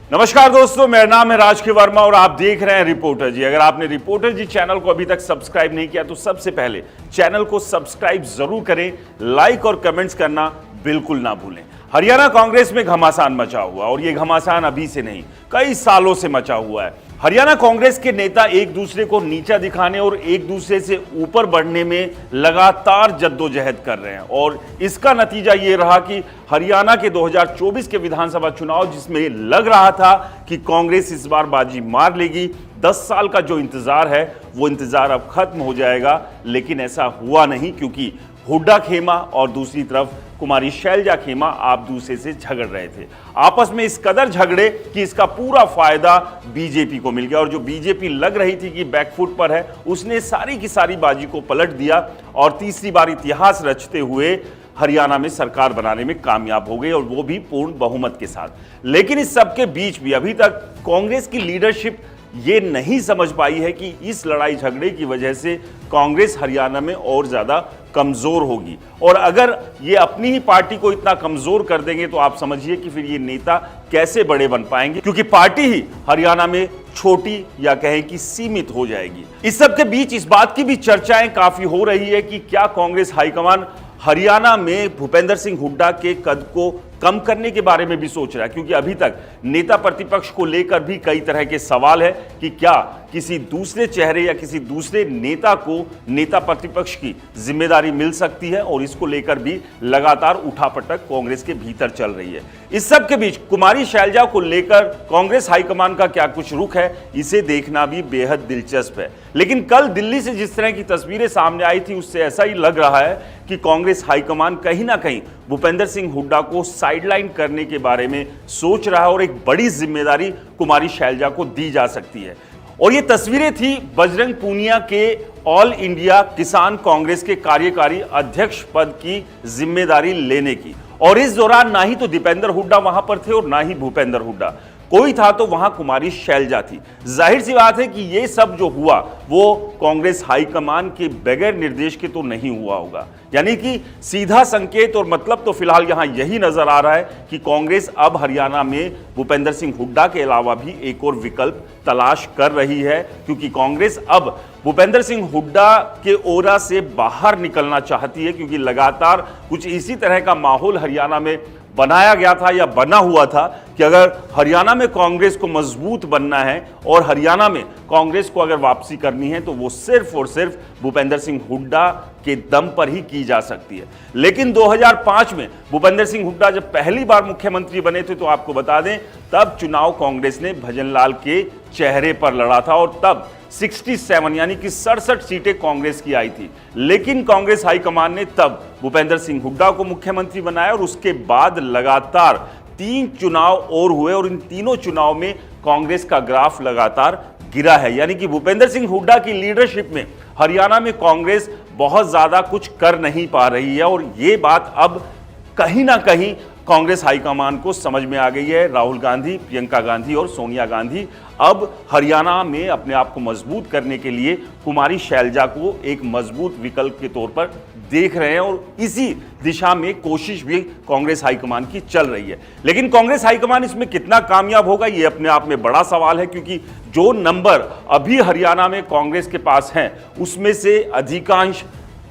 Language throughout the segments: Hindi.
नमस्कार दोस्तों, मेरा नाम है राजकीय वर्मा और आप देख रहे हैं रिपोर्टर जी। अगर आपने रिपोर्टर जी चैनल को अभी तक सब्सक्राइब नहीं किया तो सबसे पहले चैनल को सब्सक्राइब जरूर करें, लाइक और कमेंट्स करना बिल्कुल ना भूलें। हरियाणा कांग्रेस में घमासान मचा हुआ और ये घमासान अभी से नहीं, कई सालों से मचा हुआ है। हरियाणा कांग्रेस के नेता एक दूसरे को नीचा दिखाने और एक दूसरे से ऊपर बढ़ने में लगातार जद्दोजहद कर रहे हैं और इसका नतीजा ये रहा कि हरियाणा के 2024 के विधानसभा चुनाव, जिसमें लग रहा था कि कांग्रेस इस बार बाजी मार लेगी, 10 साल का जो इंतजार है वो इंतजार अब खत्म हो जाएगा, लेकिन ऐसा हुआ नहीं, क्योंकि हुड्डा खेमा और दूसरी तरफ कुमारी शैलजा खेमा आप दूसरे से झगड़ रहे थे। आपस में इस कदर झगड़े कि इसका पूरा फायदा बीजेपी को मिल गया और जो बीजेपी लग रही थी कि बैकफुट पर है, उसने सारी की सारी बाजी को पलट दिया और तीसरी बार इतिहास रचते हुए हरियाणा में सरकार बनाने में कामयाब हो गई और वो भी पूर्ण बहुमत के साथ। लेकिन इस सबके बीच भी अभी तक कांग्रेस की लीडरशिप ये नहीं समझ पाई है कि इस लड़ाई झगड़े की वजह से कांग्रेस हरियाणा में और ज्यादा कमजोर होगी और अगर ये अपनी ही पार्टी को इतना कमजोर कर देंगे तो आप समझिए कि फिर ये नेता कैसे बड़े बन पाएंगे, क्योंकि पार्टी ही हरियाणा में छोटी या कहें कि सीमित हो जाएगी। इस सब के बीच इस बात की भी चर्चाएं काफी हो रही है कि क्या कांग्रेस हाईकमान हरियाणा में भूपेंद्र सिंह हुड्डा के कद को कम करने के बारे में भी सोच रहा है, क्योंकि अभी तक नेता प्रतिपक्ष को लेकर भी कई तरह के सवाल है कि क्या किसी दूसरे चेहरे या किसी दूसरे नेता को नेता प्रतिपक्ष की जिम्मेदारी मिल सकती है और इसको लेकर भी लगातार उठापटक कांग्रेस के भीतर चल रही है। इस सब के बीच कुमारी शैलजा को लेकर कांग्रेस हाईकमान का क्या कुछ रुख है, इसे देखना भी बेहद दिलचस्प है। लेकिन कल दिल्ली से जिस तरह की तस्वीरें सामने आई थी, उससे ऐसा ही लग रहा है कि कांग्रेस हाईकमान कहीं ना कहीं भूपेंद्र सिंह हुड्डा को साइडलाइन करने के बारे में सोच रहा है और एक बड़ी जिम्मेदारी कुमारी शैलजा को दी जा सकती है। और ये तस्वीरें थी बजरंग पूनिया के ऑल इंडिया किसान कांग्रेस के कार्यकारी अध्यक्ष पद की जिम्मेदारी लेने की, और इस दौरान ना ही तो दीपेंद्र हुड्डा वहां पर थे और ना ही भूपेंद्र हुड्डा, कोई था तो वहां कुमारी शैलजा थी। जाहिर सी बात है कि ये सब जो हुआ वो कांग्रेस हाईकमान के बगैर निर्देश के तो नहीं हुआ होगा, यानी कि सीधा संकेत और मतलब तो फिलहाल यहां यही नजर आ रहा है कि कांग्रेस अब हरियाणा में भूपेंद्र सिंह हुड्डा के अलावा भी एक और विकल्प तलाश कर रही है, क्योंकि कांग्रेस अब भूपेंद्र सिंह हुड्डा के ओरा से बाहर निकलना चाहती है, क्योंकि लगातार कुछ इसी तरह का माहौल हरियाणा में बनाया गया था या बना हुआ था कि अगर हरियाणा में कांग्रेस को मजबूत बनना है और हरियाणा में कांग्रेस को अगर वापसी करनी है तो वो सिर्फ और सिर्फ भूपेंद्र सिंह हुड्डा के दम पर ही की जा सकती है। लेकिन 2005 में भूपेंद्र सिंह हुड्डा जब पहली बार मुख्यमंत्री बने थे तो आपको बता दें, तब चुनाव कांग्रेस ने भजनलाल के चेहरे पर लड़ा था और तब 67 यानी कि 67 सीटें कांग्रेस की आई थी। लेकिन कांग्रेस हाईकमान ने तब भूपेंद्र सिंह हुड्डा को मुख्यमंत्री बनाया और उसके बाद लगातार 3 चुनाव और हुए और इन तीनों चुनाव में कांग्रेस का ग्राफ लगातार गिरा है, यानी कि भूपेंद्र सिंह हुड्डा की लीडरशिप में हरियाणा में कांग्रेस बहुत ज्यादा कुछ कर नहीं पा रही है और ये बात अब कहीं ना कहीं कांग्रेस हाईकमान को समझ में आ गई है। राहुल गांधी, प्रियंका गांधी और सोनिया गांधी अब हरियाणा में अपने आप को मजबूत करने के लिए कुमारी शैलजा को एक मजबूत विकल्प के तौर पर देख रहे हैं और इसी दिशा में कोशिश भी कांग्रेस हाईकमान की चल रही है। लेकिन कांग्रेस हाईकमान इसमें कितना कामयाब होगा, ये अपने आप में बड़ा सवाल है, क्योंकि जो नंबर अभी हरियाणा में कांग्रेस के पास हैं उसमें से अधिकांश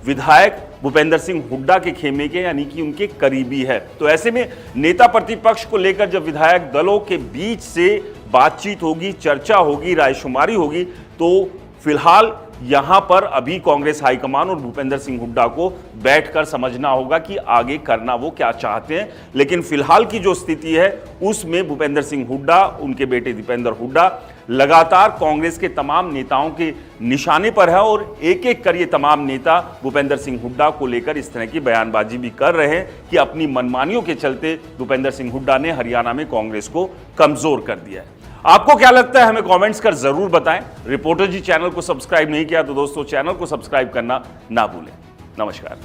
विधायक भूपेंद्र सिंह हुड्डा के खेमे के यानी कि उनके करीबी है। तो ऐसे में नेता प्रतिपक्ष को लेकर जब विधायक दलों के बीच से बातचीत होगी, चर्चा होगी, रायशुमारी होगी, तो फिलहाल यहां पर अभी कांग्रेस हाईकमान और भूपेंद्र सिंह हुड्डा को बैठकर समझना होगा कि आगे करना वो क्या चाहते हैं। लेकिन फिलहाल की जो स्थिति है उसमें भूपेंद्र सिंह हुड्डा, उनके बेटे दीपेंद्र हुड्डा लगातार कांग्रेस के तमाम नेताओं के निशाने पर है और एक एक कर ये तमाम नेता भूपेंद्र सिंह हुड्डा को लेकर इस तरह की बयानबाजी भी कर रहे हैं कि अपनी मनमानियों के चलते भूपेंद्र सिंह हुड्डा ने हरियाणा में कांग्रेस को कमजोर कर दिया है। आपको क्या लगता है, हमें कमेंट्स कर जरूर बताएं। रिपोर्टर जी चैनल को सब्सक्राइब नहीं किया तो दोस्तों चैनल को सब्सक्राइब करना ना भूलें। नमस्कार।